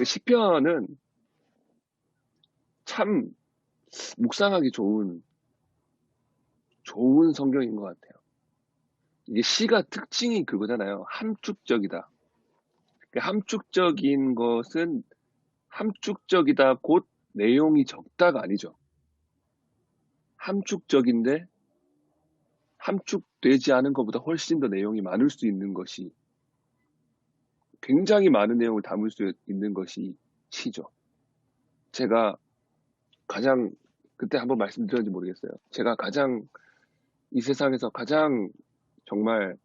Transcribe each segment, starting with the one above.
시편은 참 묵상하기 좋은 성경인 것 같아요. 이게 시가 특징이 그거잖아요. 함축적이다. 함축적인 것은 함축적이다 곧 내용이 적다가 아니죠. 함축적인데 함축되지 않은 것보다 훨씬 더 내용이 많을 수 있는 것이 굉장히 많은 내용을 담을 수 있는 것이 시죠. 제가 가장 그때 한번 말씀드렸는지 모르겠어요. 제가 가장 이 세상에서 가장 정말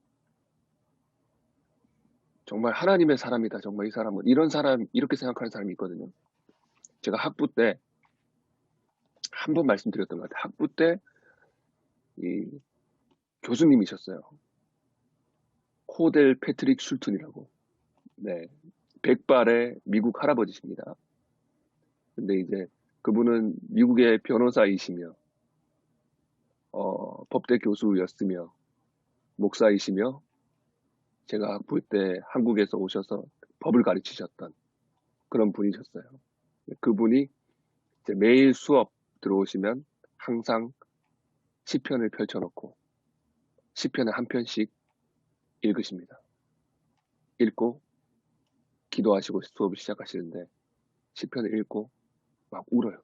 정말 하나님의 사람이다. 정말 이 사람은 이런 사람 이렇게 생각하는 사람이 있거든요. 제가 학부 때 한 번 말씀드렸던 것 같아요. 학부 때 이 교수님이셨어요. 호델 패트릭 슐튼이라고. 네. 백발의 미국 할아버지십니다. 근데 이제 그분은 미국의 변호사이시며 법대 교수였으며 목사이시며 제가 학부 때 한국에서 오셔서 법을 가르치셨던 그런 분이셨어요. 그분이 이제 매일 수업 들어오시면 항상 시편을 펼쳐놓고 시편을 한 편씩 읽으십니다. 읽고 기도하시고 수업을 시작하시는데 시편을 읽고 막 울어요.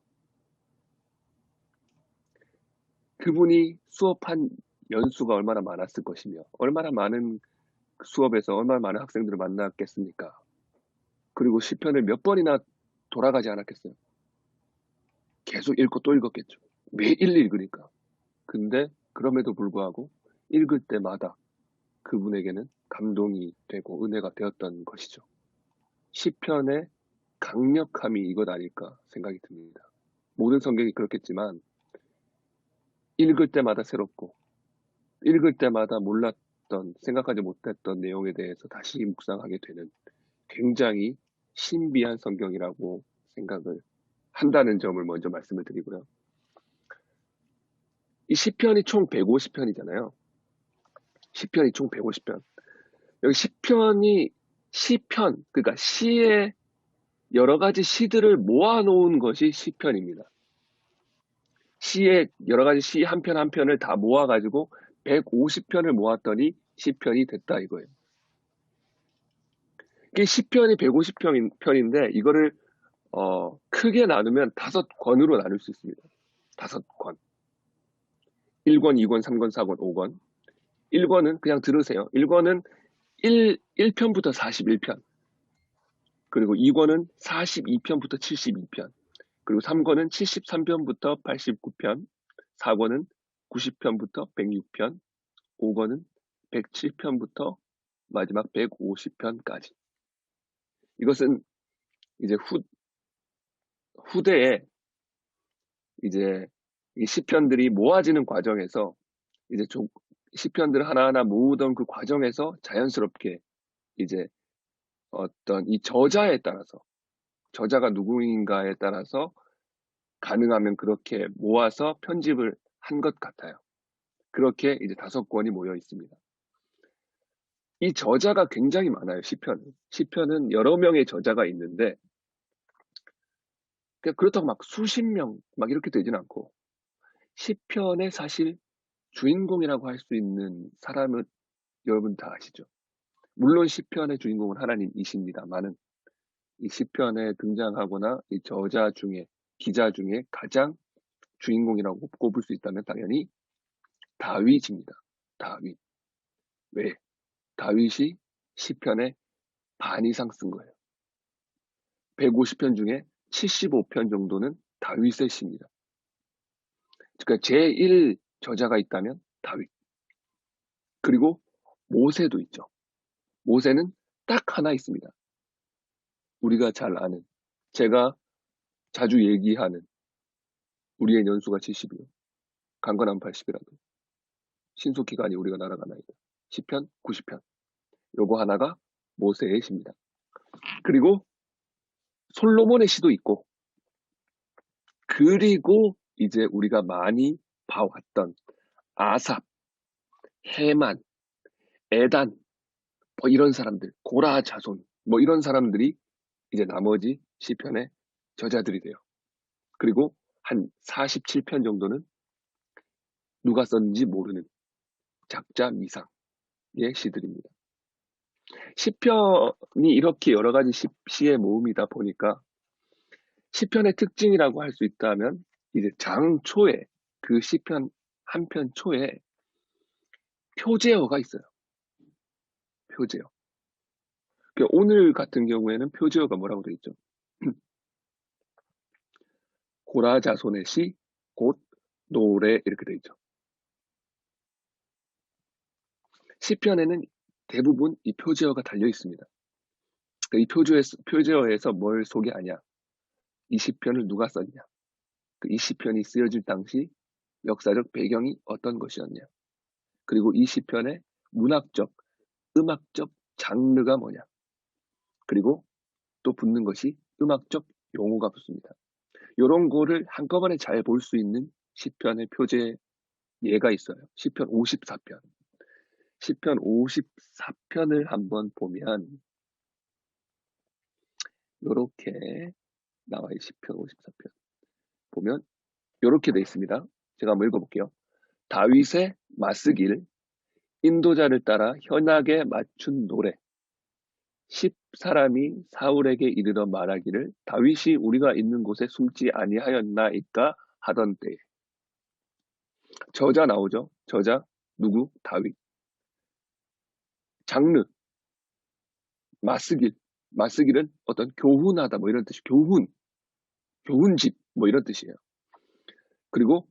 그분이 수업한 연수가 얼마나 많았을 것이며 얼마나 많은 수업에서 얼마나 많은 학생들을 만났겠습니까? 그리고 시편을 몇 번이나 돌아가지 않았겠어요? 계속 읽고 또 읽었겠죠. 매일 읽으니까. 근데 그럼에도 불구하고 읽을 때마다 그분에게는 감동이 되고 은혜가 되었던 것이죠. 시편의 강력함이 이것 아닐까 생각이 듭니다. 모든 성경이 그렇겠지만 읽을 때마다 새롭고 읽을 때마다 몰랐던 생각하지 못했던 내용에 대해서 다시 묵상하게 되는 굉장히 신비한 성경이라고 생각을 한다는 점을 먼저 말씀을 드리고요. 이 시편이 총 150편이잖아요. 시편이 총 150편. 여기 시편, 그러니까 시의 여러 가지 시들을 모아놓은 것이 시편입니다. 시의 여러 가지 시 한 편 한 편을 다 모아가지고 150편을 모았더니 시편이 됐다 이거예요. 이게 시편이 150편인데 이거를 크게 나누면 5권으로 나눌 수 있습니다. 5권. 1권, 2권, 3권, 4권, 5권. 1권은 그냥 들으세요. 1권은 1편부터 41편. 그리고 2권은 42편부터 72편. 그리고 3권은 73편부터 89편. 4권은 90편부터 106편. 5권은 107편부터 마지막 150편까지. 이것은 이제 후대에 이제 이 시편들이 모아지는 과정에서 이제 시편들을 하나하나 모으던 그 과정에서 자연스럽게 이제 어떤 이 저자에 따라서 저자가 누구인가에 따라서 가능하면 그렇게 모아서 편집을 한 것 같아요. 그렇게 이제 5권이 모여 있습니다. 이 저자가 굉장히 많아요, 시편은. 시편은 여러 명의 저자가 있는데, 그렇다고 막 수십 명, 막 이렇게 되진 않고, 시편의 사실 주인공이라고 할 수 있는 사람은 여러분 다 아시죠? 물론 시편의 주인공은 하나님이십니다만은, 이 시편에 등장하거나 이 저자 중에, 기자 중에 가장 주인공이라고 꼽을 수 있다면 당연히 다윗입니다. 다윗. 왜? 다윗이 시편의 반 이상 쓴 거예요. 150편 중에 75편 정도는 다윗의 시입니다. 그러니까 제1 저자가 있다면 다윗. 그리고 모세도 있죠. 모세는 딱 하나 있습니다. 우리가 잘 아는, 제가 자주 얘기하는 우리의 연수가 70이요. 강건한 80이라도. 신속기간이 우리가 날아가나이다. 10편, 90편. 요거 하나가 모세의 시입니다. 그리고 솔로몬의 시도 있고, 그리고 이제 우리가 많이 봐왔던 아삽, 해만, 에단, 뭐 이런 사람들, 고라 자손, 뭐 이런 사람들이 이제 나머지 시편의 저자들이 돼요. 그리고 한 47편 정도는 누가 썼는지 모르는 작자 미상의 시들입니다. 시편이 이렇게 여러 가지 시의 모음이다 보니까 시편의 특징이라고 할 수 있다면 이제 장 초에 그 시편 한 편 초에 표제어가 있어요. 표제어. 오늘 같은 경우에는 표제어가 뭐라고 되어 있죠? 고라자손의 시, 곧 노래 이렇게 되어 있죠. 시편에는 대부분 이 표제어가 달려 있습니다. 이 표제어에서 뭘 소개하냐? 이 시편을 누가 썼냐? 이 시편이 쓰여질 당시 역사적 배경이 어떤 것이었냐? 그리고 이 시편의 문학적, 음악적 장르가 뭐냐? 그리고 또 붙는 것이 음악적 용어가 붙습니다. 이런 거를 한꺼번에 잘 볼 수 있는 시편의 표제 예가 있어요. 시편 54편. 시편 54편을 한번 보면 이렇게 나와요. 시편 54편. 보면 이렇게 돼 있습니다. 제가 한번 읽어볼게요. 다윗의 맞쓰길, 인도자를 따라 현악에 맞춘 노래. 10사람이 사울에게 이르러 말하기를 다윗이 우리가 있는 곳에 숨지 아니하였나이까 하던 때에. 저자 나오죠. 저자 누구? 다윗. 장르 맞쓰길. 맞쓰길은 어떤 교훈하다 뭐 이런 뜻이 교훈집 뭐 이런 뜻이에요. 그리고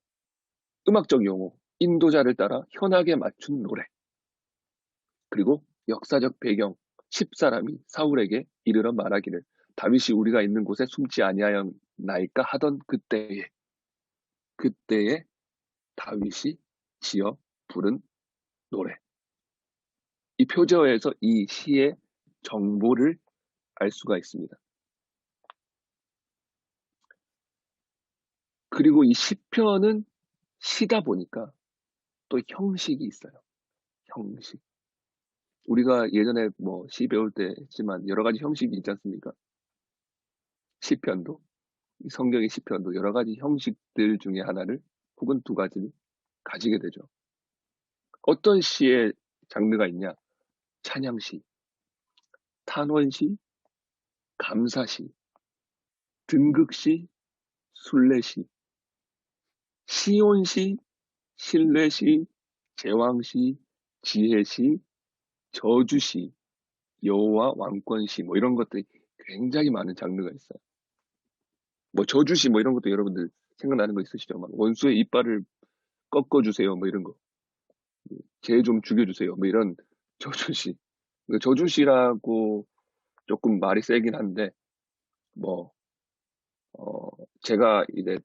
음악적 용어 인도자를 따라 현악에 맞춘 노래. 그리고 역사적 배경 10사람이 사울에게 이르러 말하기를 다윗이 우리가 있는 곳에 숨지 아니하였나이까 하던 그때에 다윗이 지어 부른 노래. 이 표제어에서 이 시의 정보를 알 수가 있습니다. 그리고 이 시편은 시다 보니까 또 형식이 있어요. 형식. 우리가 예전에 뭐 시 배울 때 했지만 여러 가지 형식이 있지 않습니까? 시편도, 성경의 시편도 여러 가지 형식들 중에 하나를 혹은 두 가지를 가지게 되죠. 어떤 시의 장르가 있냐? 찬양시, 탄원시, 감사시, 등극시, 순례시, 시온시, 신뢰시, 제왕시, 지혜시, 저주시, 여호와 왕권시 뭐 이런 것들이 굉장히 많은 장르가 있어요. 뭐 저주시 뭐 이런 것도 여러분들 생각나는 거 있으시죠? 막 원수의 이빨을 꺾어주세요 뭐 이런 거, 쟤 좀 죽여주세요 뭐 이런 저주시. 저주시라고 조금 말이 세긴 한데 뭐 제가 이제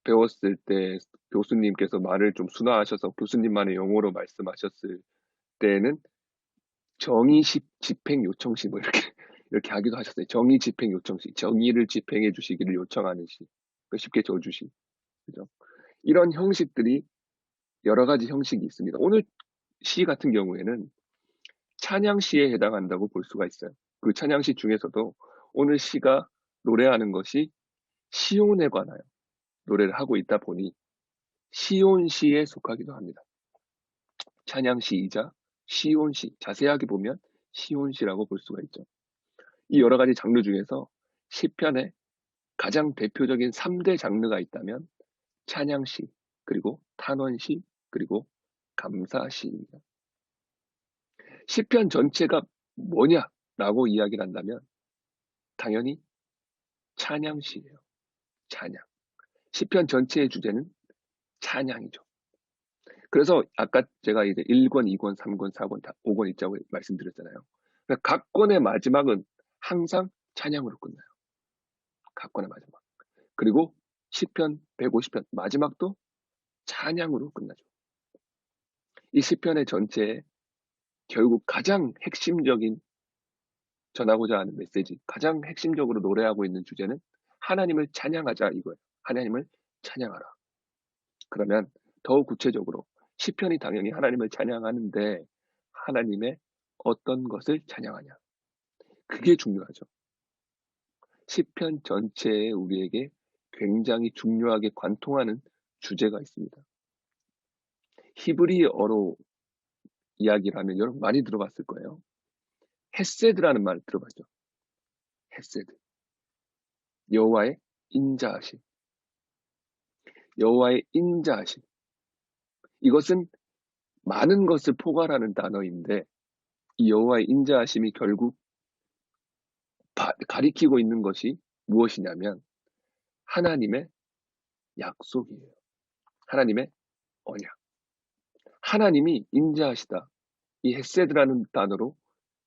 배웠을 때 교수님께서 말을 좀 순화하셔서 교수님만의 용어로 말씀하셨을 때는 정의식 집행 요청시 뭐 이렇게 이렇게 하기도 하셨어요. 정의 집행 요청시, 정의를 집행해 주시기를 요청하는 시, 쉽게 저주시, 그죠? 이런 형식들이 여러 가지 형식이 있습니다. 오늘 시 같은 경우에는 찬양시에 해당한다고 볼 수가 있어요. 그 찬양시 중에서도 오늘 시가 노래하는 것이 시온에 관하여 노래를 하고 있다 보니 시온시에 속하기도 합니다. 찬양시이자 시온시, 자세하게 보면 시온시라고 볼 수가 있죠. 이 여러 가지 장르 중에서 시편에 가장 대표적인 3대 장르가 있다면 찬양시, 그리고 탄원시, 그리고 감사시입니다. 시편 전체가 뭐냐라고 이야기를 한다면 당연히 찬양시예요. 찬양. 시편 전체의 주제는 찬양이죠. 그래서 아까 제가 이제 1권, 2권, 3권, 4권, 5권 있자고 말씀드렸잖아요. 그러니까 각 권의 마지막은 항상 찬양으로 끝나요. 각 권의 마지막. 그리고 시편 150편 마지막도 찬양으로 끝나죠. 이 시편의 전체에 결국 가장 핵심적인 전하고자 하는 메시지, 가장 핵심적으로 노래하고 있는 주제는 하나님을 찬양하자 이거예요. 하나님을 찬양하라. 그러면 더 구체적으로 시편이 당연히 하나님을 찬양하는데 하나님의 어떤 것을 찬양하냐. 그게 중요하죠. 시편 전체에 우리에게 굉장히 중요하게 관통하는 주제가 있습니다. 히브리어로 이야기를 하면 여러분 많이 들어봤을 거예요. 헤세드라는 말 들어봤죠? 헤세드. 여호와의 인자하심. 여호와의 인자하심. 이것은 많은 것을 포괄하는 단어인데 이 여호와의 인자하심이 결국 가리키고 있는 것이 무엇이냐면 하나님의 약속이에요. 하나님의 언약. 하나님이 인자하시다. 이 헤세드라는 단어로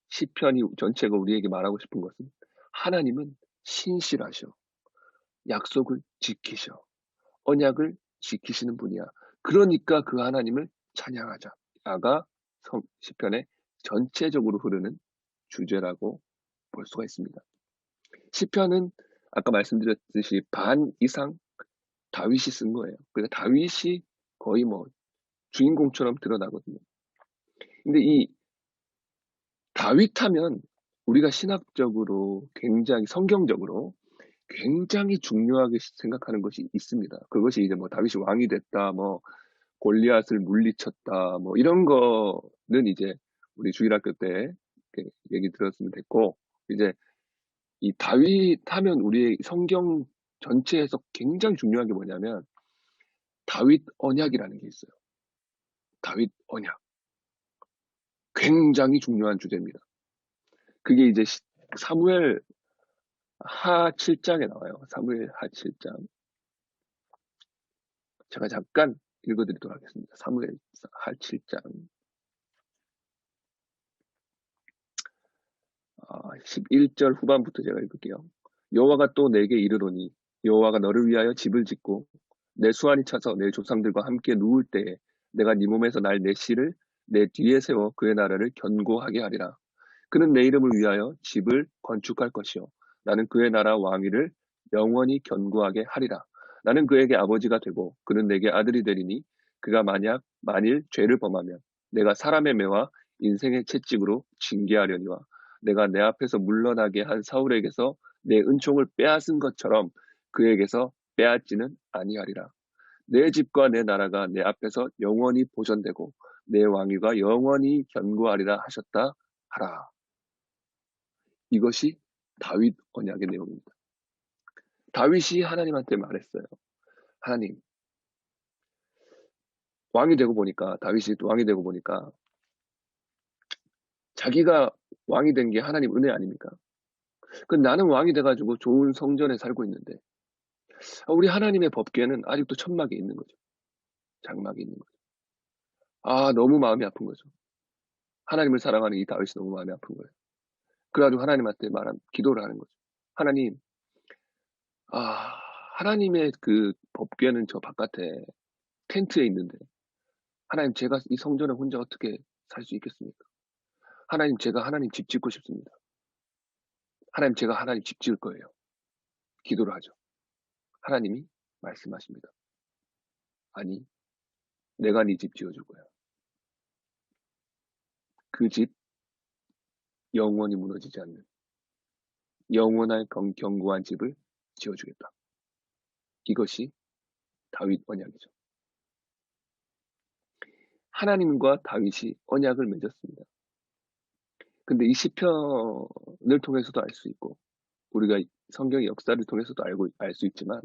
시편이 전체가 우리에게 말하고 싶은 것은 하나님은 신실하셔. 약속을 지키셔. 언약을 지키시는 분이야. 그러니까 그 하나님을 찬양하자가 시편의 전체적으로 흐르는 주제라고 볼 수가 있습니다. 시편은 아까 말씀드렸듯이 반 이상 다윗이 쓴 거예요. 그러니까 다윗이 거의 뭐 주인공처럼 드러나거든요. 근데 이 다윗 하면 우리가 신학적으로 굉장히 성경적으로 굉장히 중요하게 생각하는 것이 있습니다. 그것이 이제 뭐 다윗이 왕이 됐다, 뭐 골리앗을 물리쳤다, 뭐 이런 거는 이제 우리 주일학교 때 얘기 들었으면 됐고, 이제 이 다윗 하면 우리의 성경 전체에서 굉장히 중요한 게 뭐냐면 다윗 언약이라는 게 있어요. 다윗 언약. 굉장히 중요한 주제입니다. 그게 이제 사무엘 하 7장에 나와요. 사무엘 하 7장. 제가 잠깐 읽어드리도록 하겠습니다. 사무엘 하 7장 11절 후반부터 제가 읽을게요. 여호와가 또 내게 이르노니 여호와가 너를 위하여 집을 짓고 내 수완이 차서 내 조상들과 함께 누울 때에 내가 네 몸에서 날 내 씨를 내 뒤에 세워 그의 나라를 견고하게 하리라. 그는 내 이름을 위하여 집을 건축할 것이요 나는 그의 나라 왕위를 영원히 견고하게 하리라. 나는 그에게 아버지가 되고 그는 내게 아들이 되리니 그가 만일 죄를 범하면 내가 사람의 매와 인생의 채찍으로 징계하려니와 내가 내 앞에서 물러나게 한 사울에게서 내 은총을 빼앗은 것처럼 그에게서 빼앗지는 아니하리라. 내 집과 내 나라가 내 앞에서 영원히 보존되고 내 왕위가 영원히 견고하리라 하셨다 하라. 이것이 다윗 언약의 내용입니다. 다윗이 하나님한테 말했어요. 하나님, 다윗이 왕이 되고 보니까 자기가 왕이 된 게 하나님 은혜 아닙니까? 나는 왕이 돼가지고 좋은 성전에 살고 있는데 우리 하나님의 법궤는 아직도 천막에 있는 거죠. 장막에 있는 거죠. 너무 마음이 아픈 거죠. 하나님을 사랑하는 이 다윗이 너무 마음이 아픈 거예요. 그래가지고 하나님한테 기도를 하는 거죠. 하나님, 하나님의 그 법궤는 저 바깥에 텐트에 있는데 하나님 제가 이 성전에 혼자 어떻게 살 수 있겠습니까? 하나님 제가 하나님 집 짓고 싶습니다. 하나님 제가 하나님 집 지을 거예요. 기도를 하죠. 하나님이 말씀하십니다. 아니, 내가 네 집 지어줄 거야. 그 집 영원히 무너지지 않는 영원한 견고한 집을 지어주겠다. 이것이 다윗 언약이죠. 하나님과 다윗이 언약을 맺었습니다. 근데 이 시편을 통해서도 알 수 있고 우리가 성경의 역사를 통해서도 알 수 있지만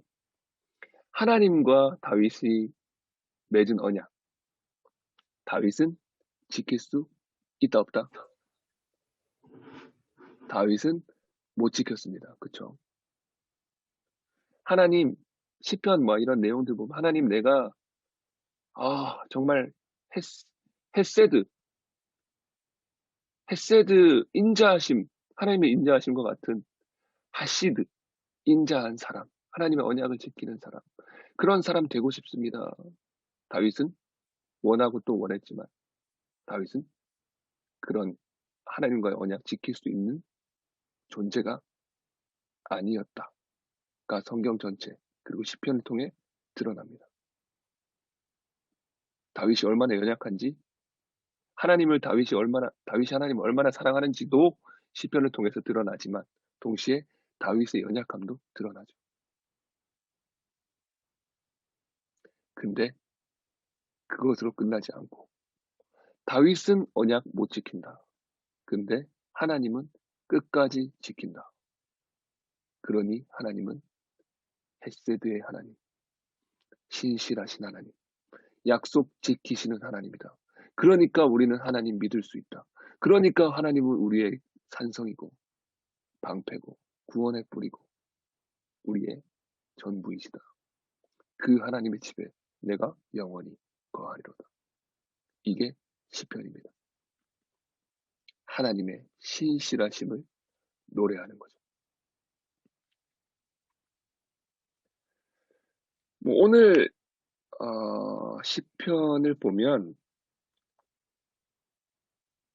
하나님과 다윗이 맺은 언약, 다윗은 지킬 수 있다 없다? 다윗은 못 지켰습니다. 그렇죠? 하나님 시편 뭐 이런 내용들 보면 하나님 내가 정말 헤세드 인자하심 하나님의 인자하심과 같은 하시드 인자한 사람 하나님의 언약을 지키는 사람 그런 사람 되고 싶습니다. 다윗은 원하고 또 원했지만 다윗은 그런 하나님과의 언약 지킬 수 있는 존재가 아니었다가 성경 전체 그리고 시편을 통해 드러납니다. 다윗이 얼마나 연약한지 다윗이 하나님을 얼마나 사랑하는지도 시편을 통해서 드러나지만 동시에 다윗의 연약함도 드러나죠. 근데 그것으로 끝나지 않고 다윗은 언약 못 지킨다. 근데 하나님은 끝까지 지킨다. 그러니 하나님은 헤세드의 하나님, 신실하신 하나님, 약속 지키시는 하나님이다. 그러니까 우리는 하나님 믿을 수 있다. 그러니까 하나님은 우리의 산성이고 방패고 구원의 뿌리고 우리의 전부이시다. 그 하나님의 집에 내가 영원히 거하리로다. 이게 시편입니다. 하나님의 신실하심을 노래하는 거죠. 뭐 오늘 시편을 보면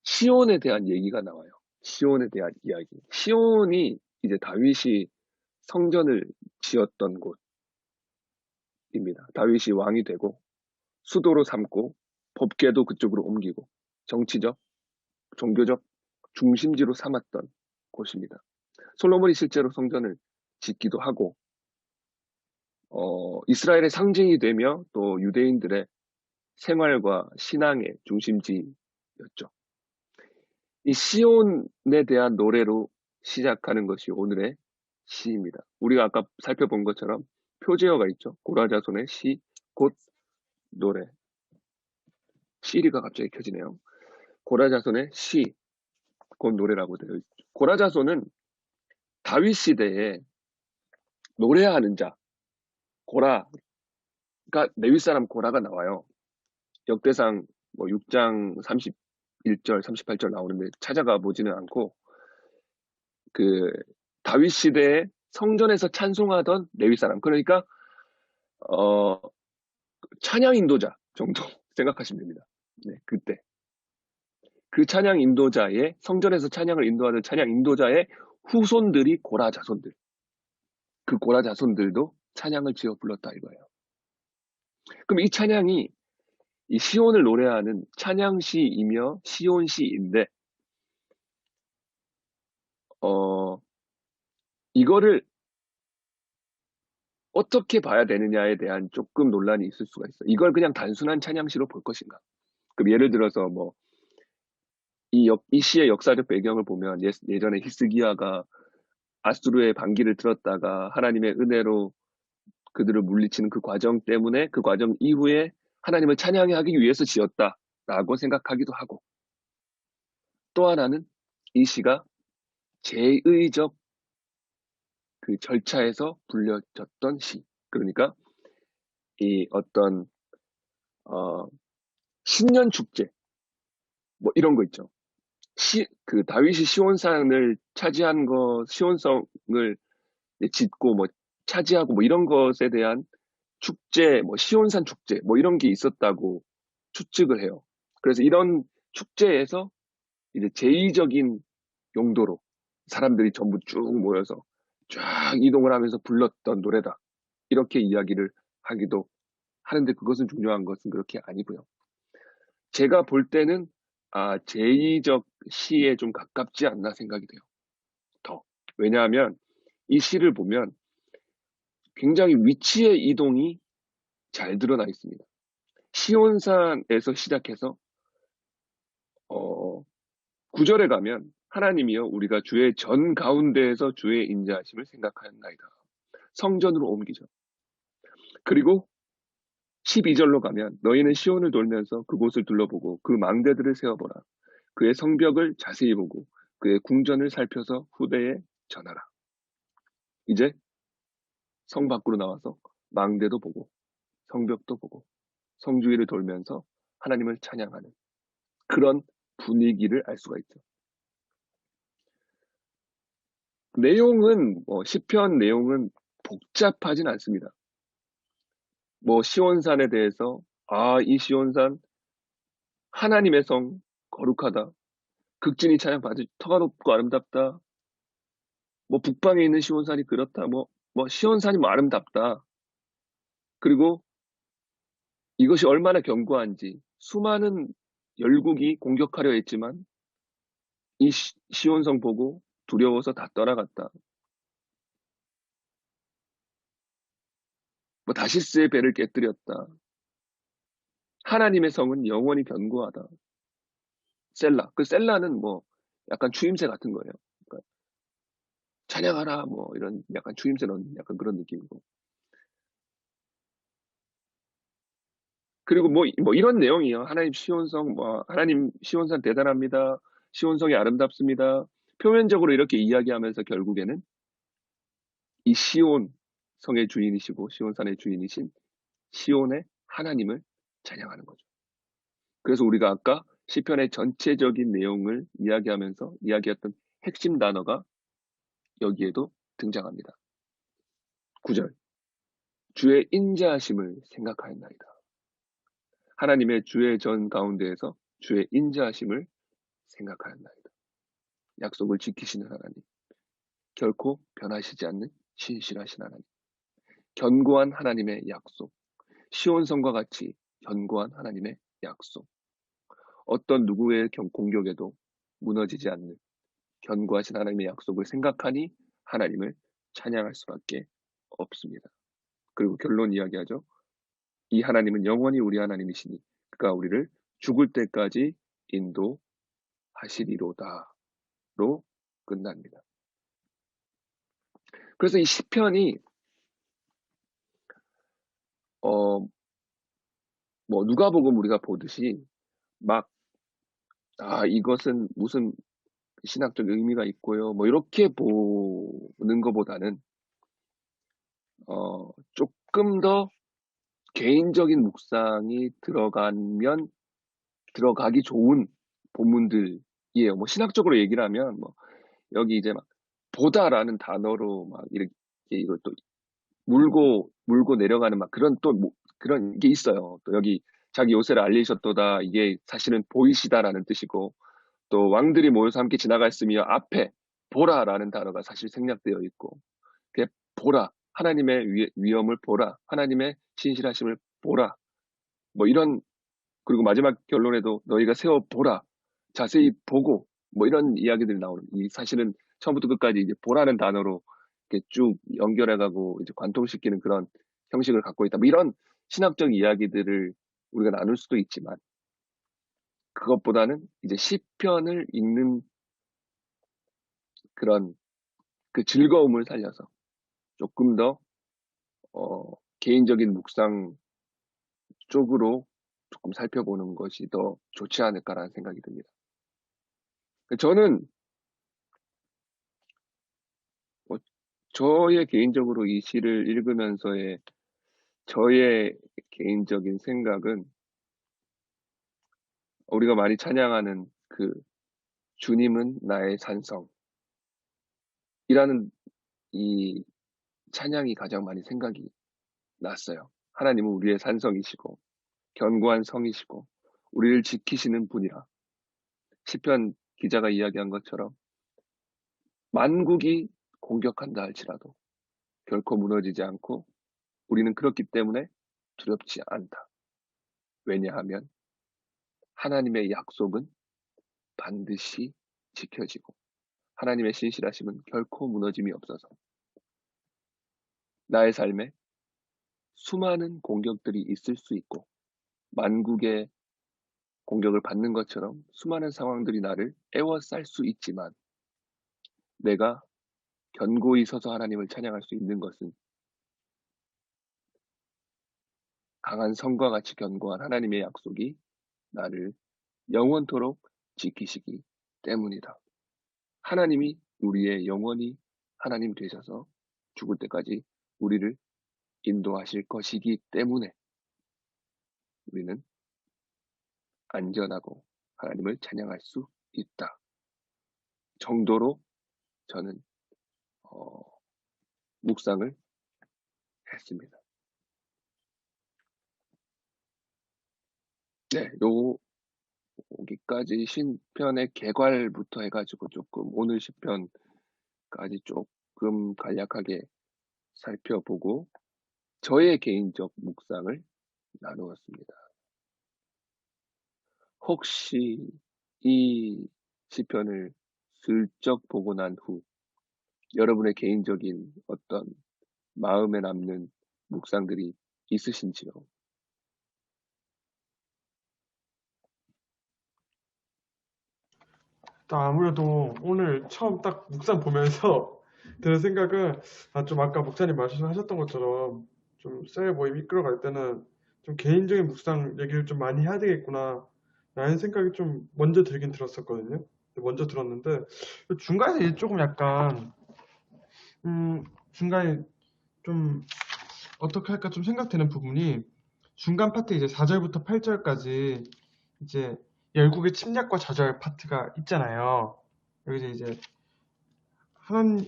시온에 대한 얘기가 나와요. 시온에 대한 이야기. 시온이 이제 다윗이 성전을 지었던 곳입니다. 다윗이 왕이 되고 수도로 삼고 법궤도 그쪽으로 옮기고 정치적, 종교적 중심지로 삼았던 곳입니다. 솔로몬이 실제로 성전을 짓기도 하고 이스라엘의 상징이 되며 또 유대인들의 생활과 신앙의 중심지였죠. 이 시온에 대한 노래로 시작하는 것이 오늘의 시입니다. 우리가 아까 살펴본 것처럼 표제어가 있죠. 고라자손의 시, 곧 노래. 시리가 갑자기 켜지네요. 고라자손의 시, 곧 노래라고 되어 있죠. 고라자손은 다윗 시대에 노래하는 자, 고라가 레위 사람 고라가 나와요. 역대상 뭐 6장 31절, 38절 나오는데 찾아가 보지는 않고 그 다윗 시대에 성전에서 찬송하던 레위 사람, 그러니까 찬양 인도자 정도 생각하시면 됩니다. 네, 그때 그 찬양 인도자의 성전에서 찬양을 인도하는 찬양 인도자의 후손들이 고라 자손들, 그 고라 자손들도 찬양을 지어 불렀다 이거예요. 그럼 이 찬양이 이 시온을 노래하는 찬양시이며 시온시인데 이거를 어떻게 봐야 되느냐에 대한 조금 논란이 있을 수가 있어요. 이걸 그냥 단순한 찬양시로 볼 것인가? 그럼 예를 들어서 뭐 이 시의 역사적 배경을 보면 예전에 히스기야가 아수르의 반기를 들었다가 하나님의 은혜로 그들을 물리치는 그 과정 때문에 그 과정 이후에 하나님을 찬양하기 위해서 지었다라고 생각하기도 하고 또 하나는 이 시가 제의적 그 절차에서 불려졌던 시. 그러니까 이 어떤 신년 축제 뭐 이런 거 있죠. 그 다윗이 시온산을 차지한 시온성을 짓고 뭐 차지하고 뭐 이런 것에 대한 축제, 뭐 시온산 축제 뭐 이런 게 있었다고 추측을 해요. 그래서 이런 축제에서 이제 제의적인 용도로 사람들이 전부 쭉 모여서 쫙 이동을 하면서 불렀던 노래다. 이렇게 이야기를 하기도 하는데 그것은 중요한 것은 그렇게 아니고요. 제가 볼 때는 제의적 시에 좀 가깝지 않나 생각이 돼요. 더. 왜냐하면 이 시를 보면 굉장히 위치의 이동이 잘 드러나 있습니다. 시온산에서 시작해서 9절에 가면 하나님이여 우리가 주의 전 가운데에서 주의 인자하심을 생각하였나이다. 성전으로 옮기죠. 그리고 12절로 가면 너희는 시온을 돌면서 그곳을 둘러보고 그 망대들을 세워보라. 그의 성벽을 자세히 보고 그의 궁전을 살펴서 후대에 전하라. 이제 성 밖으로 나와서 망대도 보고 성벽도 보고 성주위를 돌면서 하나님을 찬양하는 그런 분위기를 알 수가 있죠. 내용은 시편 내용은 복잡하진 않습니다. 뭐 시온산에 대해서 이 시온산 하나님의 성 거룩하다. 극진히 찬양 받으 터가 높고 아름답다. 뭐 북방에 있는 시온산이 그렇다. 뭐 시온산이 뭐 아름답다. 그리고 이것이 얼마나 견고한지 수많은 열국이 공격하려 했지만 이 시온성 보고 두려워서 다 떠나갔다. 뭐 다시스의 배를 깨뜨렸다. 하나님의 성은 영원히 견고하다. 셀라. 그 셀라는 뭐 약간 추임새 같은 거예요. 그러니까 찬양하라 뭐 이런 약간 추임새 넣는 약간 그런 느낌이고. 그리고 뭐 이런 내용이에요. 하나님 시온성 뭐 하나님 시온산 대단합니다. 시온성이 아름답습니다. 표면적으로 이렇게 이야기하면서 결국에는 이 시온 성의 주인이시고 시온산의 주인이신 시온의 하나님을 찬양하는 거죠. 그래서 우리가 아까 시편의 전체적인 내용을 이야기하면서 이야기했던 핵심 단어가 여기에도 등장합니다. 9절. 주의 인자하심을 생각하였나이다. 하나님의 주의 전 가운데에서 주의 인자하심을 생각하였나이다. 약속을 지키시는 하나님. 결코 변하시지 않는 신실하신 하나님. 견고한 하나님의 약속. 시온성과 같이 견고한 하나님의 약속. 어떤 누구의 공격에도 무너지지 않는 견고하신 하나님의 약속을 생각하니 하나님을 찬양할 수밖에 없습니다. 그리고 결론 이야기하죠. 이 하나님은 영원히 우리 하나님이시니 그가 우리를 죽을 때까지 인도하시리로다로 끝납니다. 그래서 이 시편이 뭐 누가복음 우리가 보듯이 막 이것은 무슨 신학적 의미가 있고요. 뭐 이렇게 보는 것보다는 조금 더 개인적인 묵상이 들어가기 좋은 본문들이에요. 뭐 신학적으로 얘기를 하면 뭐 여기 이제 막 보다라는 단어로 막 이렇게 이걸 또 물고 내려가는 막 그런 또 그런 게 있어요. 또 여기 자기 요새를 알리셨도다 이게 사실은 보이시다라는 뜻이고 또 왕들이 모여서 함께 지나갔으며 앞에 보라라는 단어가 사실 생략되어 있고 그 보라 하나님의 위엄을 보라 하나님의 신실하심을 보라 뭐 이런 그리고 마지막 결론에도 너희가 세워 보라 자세히 보고 뭐 이런 이야기들이 나오는 이 사실은 처음부터 끝까지 이제 보라는 단어로 이렇게 쭉 연결해가고 이제 관통시키는 그런 형식을 갖고 있다. 뭐 이런 신학적 이야기들을 우리가 나눌 수도 있지만 그것보다는 이제 시편을 읽는 그런 그 즐거움을 살려서 조금 더 개인적인 묵상 쪽으로 조금 살펴보는 것이 더 좋지 않을까라는 생각이 듭니다. 저는 뭐 저의 개인적으로 이 시를 읽으면서의 저의 개인적인 생각은 우리가 많이 찬양하는 그 주님은 나의 산성이라는 이 찬양이 가장 많이 생각이 났어요. 하나님은 우리의 산성이시고 견고한 성이시고 우리를 지키시는 분이라 시편 기자가 이야기한 것처럼 만국이 공격한다 할지라도 결코 무너지지 않고 우리는 그렇기 때문에 두렵지 않다. 왜냐하면 하나님의 약속은 반드시 지켜지고 하나님의 신실하심은 결코 무너짐이 없어서 나의 삶에 수많은 공격들이 있을 수 있고 만국의 공격을 받는 것처럼 수많은 상황들이 나를 애워쌀 수 있지만 내가 견고히 서서 하나님을 찬양할 수 있는 것은 강한 성과 같이 견고한 하나님의 약속이 나를 영원토록 지키시기 때문이다. 하나님이 우리의 영원히 하나님 되셔서 죽을 때까지 우리를 인도하실 것이기 때문에 우리는 안전하고 하나님을 찬양할 수 있다. 정도로 저는 묵상을 했습니다. 네, 여기까지 신편의 개괄부터 해가지고 조금 오늘 시편까지 조금 간략하게 살펴보고 저의 개인적 묵상을 나누었습니다. 혹시 이 시편을 슬쩍 보고 난 후 여러분의 개인적인 어떤 마음에 남는 묵상들이 있으신지요? 아무래도 오늘 처음 딱 묵상 보면서 드는 생각은 좀 아까 목사님 말씀하셨던 것처럼 좀 셀 모임 이끌어갈 때는 좀 개인적인 묵상 얘기를 좀 많이 해야 되겠구나 라는 생각이 좀 먼저 들긴 들었었거든요. 먼저 들었는데 중간에서 이제 조금 약간 중간에 좀 어떻게 할까 좀 생각되는 부분이 중간 파트 이제 4절부터 8절까지 이제 열국의 침략과 좌절 파트가 있잖아요. 여기서 이제 하나님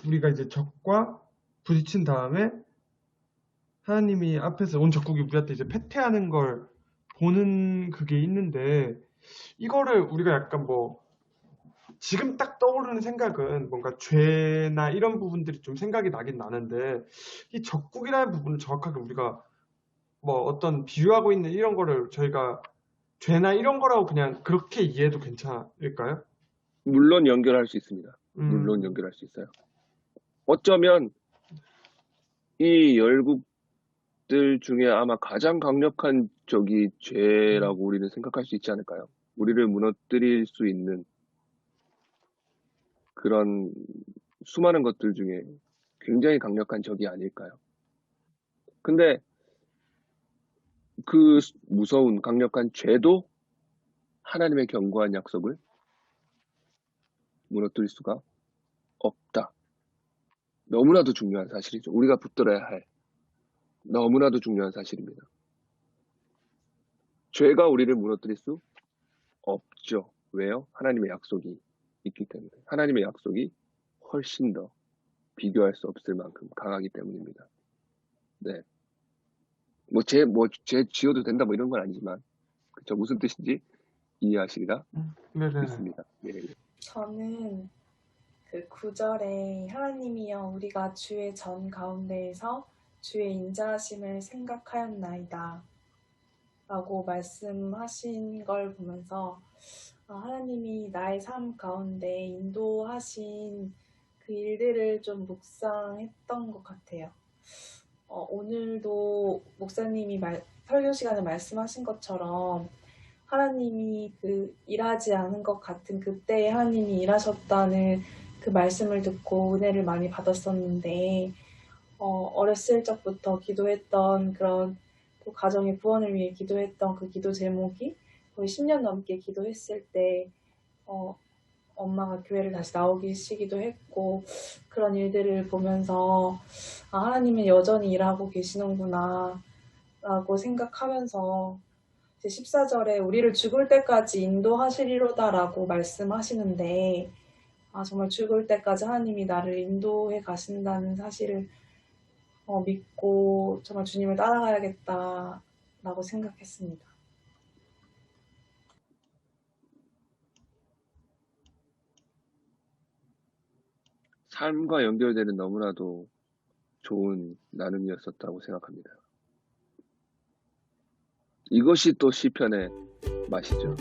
우리가 이제 적과 부딪힌 다음에 하나님이 앞에서 온 적국이 우리한테 이제 패퇴하는 걸 보는 그게 있는데 이거를 우리가 약간 뭐 지금 딱 떠오르는 생각은 뭔가 죄나 이런 부분들이 좀 생각이 나긴 나는데 이 적국이라는 부분은 정확하게 우리가 뭐 어떤 비유하고 있는 이런 거를 저희가 죄나 이런 거라고 그냥 그렇게 이해해도 괜찮을까요? 물론 연결할 수 있습니다. 물론 음, 연결할 수 있어요. 어쩌면 이 열국들 중에 아마 가장 강력한 적이 죄라고 우리는 생각할 수 있지 않을까요? 우리를 무너뜨릴 수 있는 그런 수많은 것들 중에 굉장히 강력한 적이 아닐까요? 근데 그 무서운 강력한 죄도 하나님의 견고한 약속을 무너뜨릴 수가 없다. 너무나도 중요한 사실이죠. 우리가 붙들어야 할 너무나도 중요한 사실입니다. 죄가 우리를 무너뜨릴 수 없죠. 왜요? 하나님의 약속이 있기 때문에. 하나님의 약속이 훨씬 더 비교할 수 없을 만큼 강하기 때문입니다. 네. 죄 지어도 된다 뭐 이런 건 아니지만, 그쵸. 무슨 뜻인지 이해하시리라 네네네. 믿습니다. 예, 예. 저는 그 구절에 하나님이여 우리가 주의 전 가운데에서 주의 인자하심을 생각하였나이다 라고 말씀하신 걸 보면서 하나님이 나의 삶 가운데 인도하신 그 일들을 좀 묵상했던 것 같아요. 오늘도 목사님이 설교 시간에 말씀하신 것처럼 하나님이 그 일하지 않은 것 같은 그때에 하나님이 일하셨다는 그 말씀을 듣고 은혜를 많이 받았었는데 어렸을 적부터 기도했던 그런 또 가정의 구원을 위해 기도했던 그 기도 제목이 거의 10년 넘게 기도했을 때 엄마가 교회를 다시 나오시기도 했고 그런 일들을 보면서 하나님은 여전히 일하고 계시는구나 라고 생각하면서 14절에 우리를 죽을 때까지 인도하시리로다라고 말씀하시는데 정말 죽을 때까지 하나님이 나를 인도해 가신다는 사실을 믿고 정말 주님을 따라가야겠다라고 생각했습니다. 삶과 연결되는 너무나도 좋은 나눔이었었다고 생각합니다. 이것이 또 시편의 맛이죠.